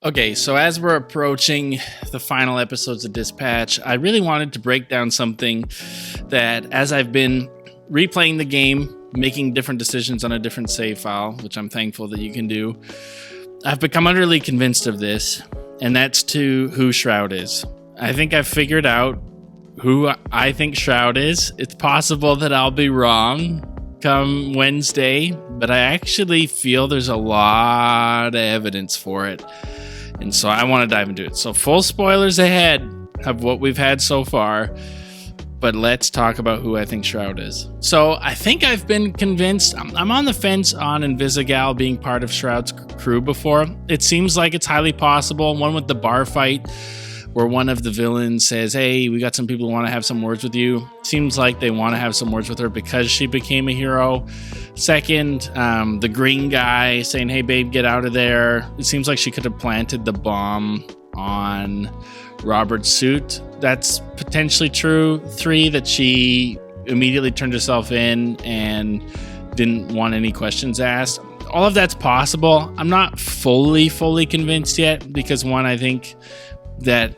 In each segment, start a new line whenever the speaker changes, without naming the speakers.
Okay, so as we're approaching the final episodes of Dispatch, I really wanted to break down something that, as I've been replaying the game, making different decisions on a different save file, which I'm thankful that you can do, I've become utterly convinced of this, and that's who Shroud is. I think I've figured out who I think Shroud is. It's possible that I'll be wrong come Wednesday, but I actually feel there's a lot of evidence for it. And so I want to dive into it. So full spoilers ahead of what we've had so far, but let's talk about who I think Shroud is. So I think I've been convinced. I'm on the fence on Invisagal being part of Shroud's crew before. It seems like it's highly possible. One with the bar fight where one of the villains says, hey, we got some people who want to have some words with you. Seems like they want to have some words with her because she became a hero. Second, the green guy saying, hey, babe, get out of there. It seems like she could have planted the bomb on Robert's suit. That's potentially true. 3, that she immediately turned herself in and didn't want any questions asked. All of that's possible. I'm not fully convinced yet because 1, I think that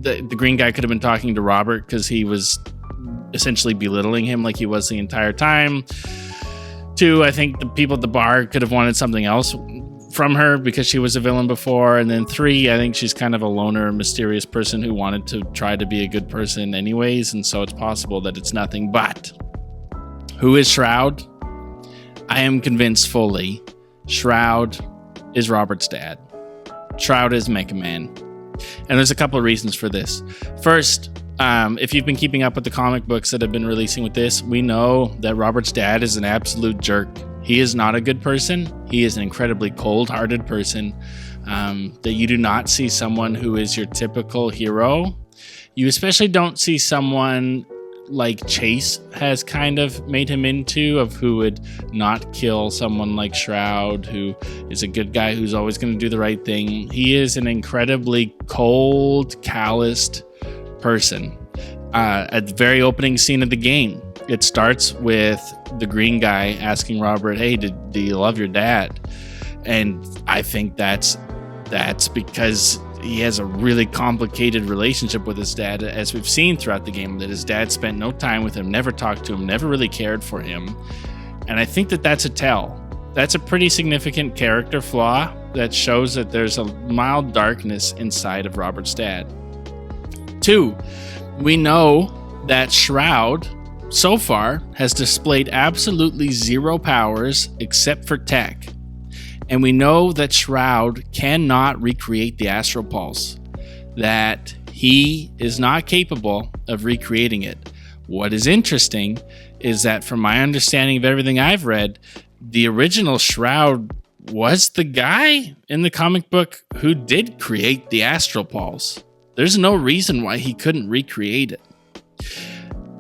the green guy could have been talking to Robert because he was essentially belittling him like he was the entire time. 2, I think the people at the bar could have wanted something else from her because she was a villain before. And then 3, I think she's kind of a loner, mysterious person who wanted to try to be a good person anyways. And so it's possible that it's nothing. But who is Shroud? I am convinced fully Shroud is Robert's dad. Shroud is Mecha Man. And there's a couple of reasons for this. First, if you've been keeping up with the comic books that have been releasing with this, we know that Robert's dad is an absolute jerk. He is not a good person. He is an incredibly cold-hearted person. That you do not see someone who is your typical hero. You especially don't see someone like Chase has kind of made him into, of who would not kill someone like Shroud, who is a good guy who's always going to do the right thing. He is an incredibly cold, calloused person. At the very opening scene of the game, it starts with the green guy asking Robert, hey, do you love your dad? And I think that's because he has a really complicated relationship with his dad, as we've seen throughout the game, that his dad spent no time with him, never talked to him, never really cared for him. And I think that that's a tell. That's a pretty significant character flaw that shows that there's a mild darkness inside of Robert's dad. 2, we know that Shroud, so far, has displayed absolutely zero powers except for tech. And we know that Shroud cannot recreate the Astral Pulse, that he is not capable of recreating it. What is interesting is that, from my understanding of everything I've read, the original Shroud was the guy in the comic book who did create the Astral Pulse. There's no reason why he couldn't recreate it.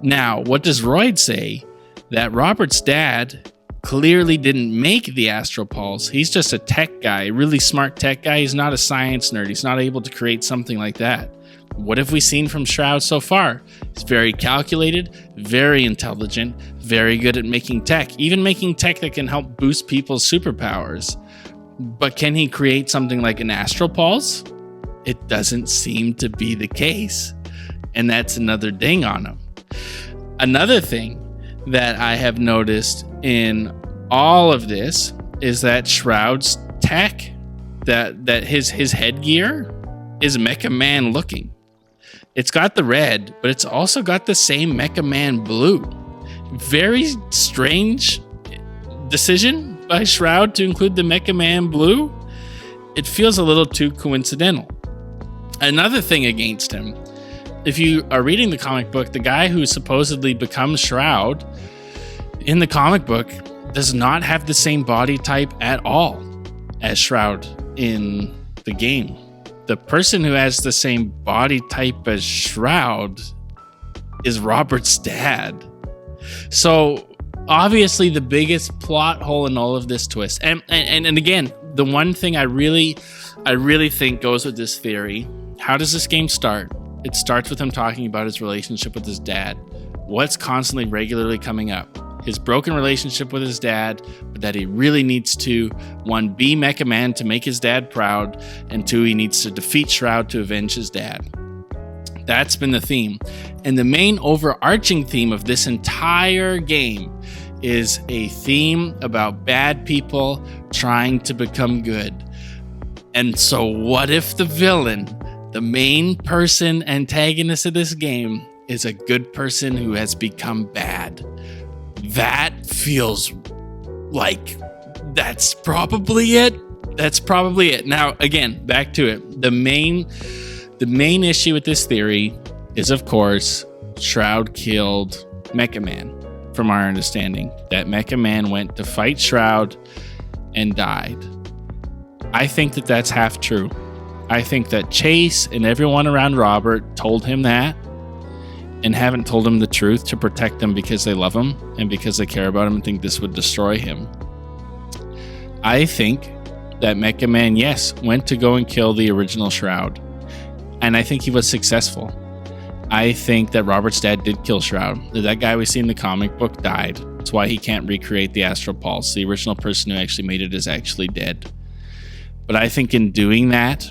Now, what does Royd say? That Robert's dad clearly didn't make the Astral Pulse. He's just a tech guy, a really smart tech guy. He's not a science nerd. He's not able to create something like that. What have we seen from Shroud so far? He's very calculated, very intelligent, very good at making tech, even making tech that can help boost people's superpowers. But can he create something like an Astral Pulse? It doesn't seem to be the case. And that's another ding on him. Another thing that I have noticed in all of this is that Shroud's tech, that his headgear is Mecha Man looking. It's got the red, but it's also got the same Mecha Man blue. Very strange decision by Shroud to include the Mecha Man blue. It feels a little too coincidental. Another thing against him, if you are reading the comic book, the guy who supposedly becomes Shroud in the comic book does not have the same body type at all as Shroud in the game. The person who has the same body type as Shroud is Robert's dad. So obviously the biggest plot hole in all of this twist, and again, the one thing I really think goes with this theory, how does this game start? It starts with him talking about his relationship with his dad. What's constantly, regularly coming up? his broken relationship with his dad, but that he really needs to, one, be Mecha Man to make his dad proud, and two, he needs to defeat Shroud to avenge his dad. That's been the theme. And the main overarching theme of this entire game is a theme about bad people trying to become good. And so what if the villain, the main person antagonist of this game, is a good person who has become bad? That feels like that's probably it. That's probably it. Now, again, back to it. The main issue with this theory is, of course, Shroud killed Mecha Man, from our understanding. That Mecha Man went to fight Shroud and died. I think that that's half true. I think that Chase and everyone around Robert told him that and haven't told him the truth to protect him because they love him and because they care about him and think this would destroy him. I think that Mecha Man, yes, went to go and kill the original Shroud. And I think he was successful. I think that Robert's dad did kill Shroud. That guy we see in the comic book died. That's why he can't recreate the Astral Pulse. The original person who actually made it is actually dead. But I think in doing that,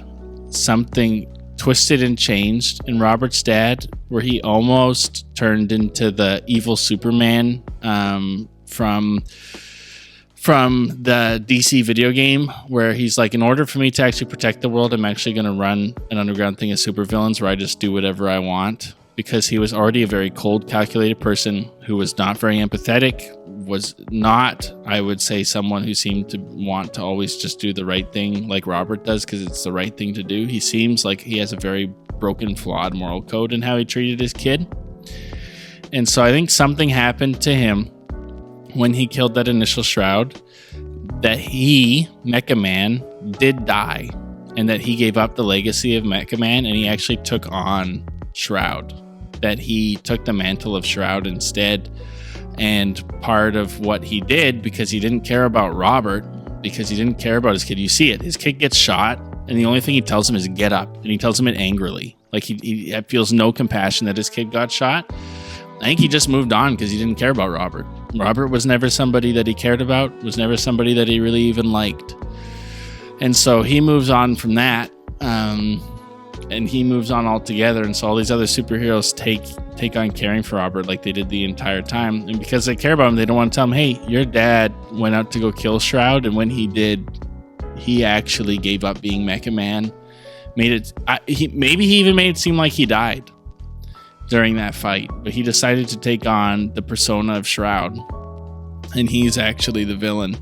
something twisted and changed in Robert's dad, where he almost turned into the evil Superman from the DC video game, where he's like, in order for me to actually protect the world, I'm actually going to run an underground thing of supervillains where I just do whatever I want. Because he was already a very cold, calculated person who was not very empathetic, was not, I would say, someone who seemed to want to always just do the right thing like Robert does because it's the right thing to do. He seems like he has a very broken, flawed moral code in how he treated his kid. And so I think something happened to him when he killed that initial Shroud, that he, Mecha Man, did die, and that he gave up the legacy of Mecha Man and he actually took on Shroud, that he took the mantle of Shroud instead. And part of what he did, because he didn't care about Robert, because he didn't care about his kid, you see it, his kid gets shot and the only thing he tells him is get up, and he tells him it angrily, like he feels no compassion that his kid got shot. I think he just moved on because he didn't care about Robert. Robert was never somebody that he cared about, was never somebody that he really even liked. And so he moves on from that, and he moves on altogether. And so all these other superheroes take on caring for Robert like they did the entire time. And because they care about him, they don't want to tell him, hey, your dad went out to go kill Shroud, and when he did, he actually gave up being Mecha Man. Maybe he even made it seem like he died during that fight, but he decided to take on the persona of Shroud, and he's actually the villain.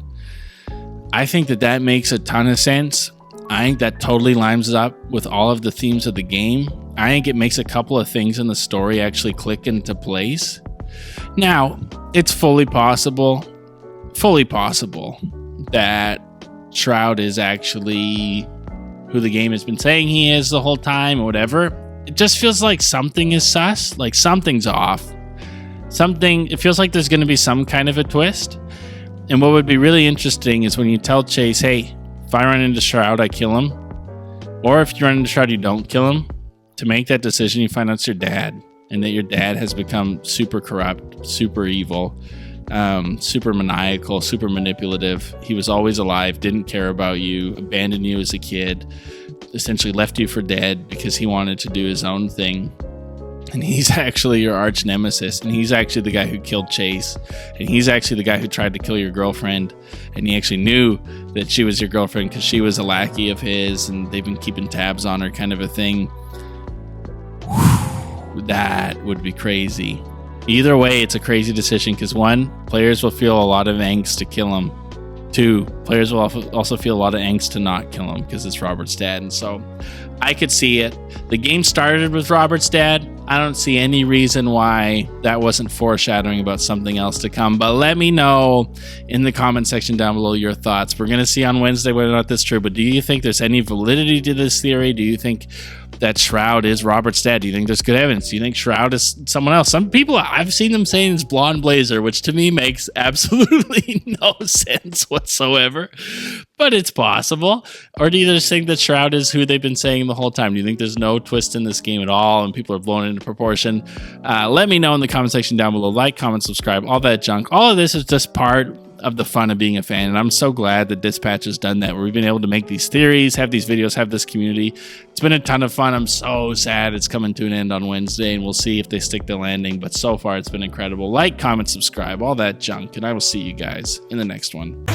I think that makes a ton of sense. I think that totally lines up with all of the themes of the game. I think it makes a couple of things in the story actually click into place. Now, it's fully possible that Shroud is actually who the game has been saying he is the whole time or whatever. It just feels like something is sus, like something's off. It feels like there's going to be some kind of a twist. And what would be really interesting is when you tell Chase, hey, if I run into Shroud, I kill him. Or if you run into Shroud, you don't kill him. To make that decision, you find out it's your dad, and that your dad has become super corrupt, super evil, super maniacal, super manipulative. He was always alive, didn't care about you, abandoned you as a kid, essentially left you for dead because he wanted to do his own thing. And he's actually your arch nemesis, and he's actually the guy who killed Chase, and he's actually the guy who tried to kill your girlfriend, and he actually knew that she was your girlfriend because she was a lackey of his, and they've been keeping tabs on her, kind of a thing. Whew, that would be crazy. Either way, it's a crazy decision because one, players will feel a lot of angst to kill him. Two, players will also feel a lot of angst to not kill him because it's Robert's dad. And so I could see it. The game started with Robert's dad. I don't see any reason why that wasn't foreshadowing about something else to come. But let me know in the comment section down below your thoughts. We're going to see on Wednesday whether or not that's true. But do you think there's any validity to this theory? Do you think that Shroud is Robert's dad? Do you think there's good evidence? Do you think Shroud is someone else? Some people, I've seen them saying it's Blonde Blazer, which to me makes absolutely no sense whatsoever, but it's possible. Or do you just think that Shroud is who they've been saying the whole time? Do you think there's no twist in this game at all and people are blown into proportion? Let me know in the comment section down below. Like, comment, subscribe, all that junk. All of this is just part of the fun of being a fan, and I'm so glad that Dispatch has done that, where we've been able to make these theories, have these videos, have this community. It's been a ton of fun. I'm so sad it's coming to an end on Wednesday, and we'll see if they stick the landing, but so far it's been incredible. Like, comment, subscribe, all that junk, and I will see you guys in the next one.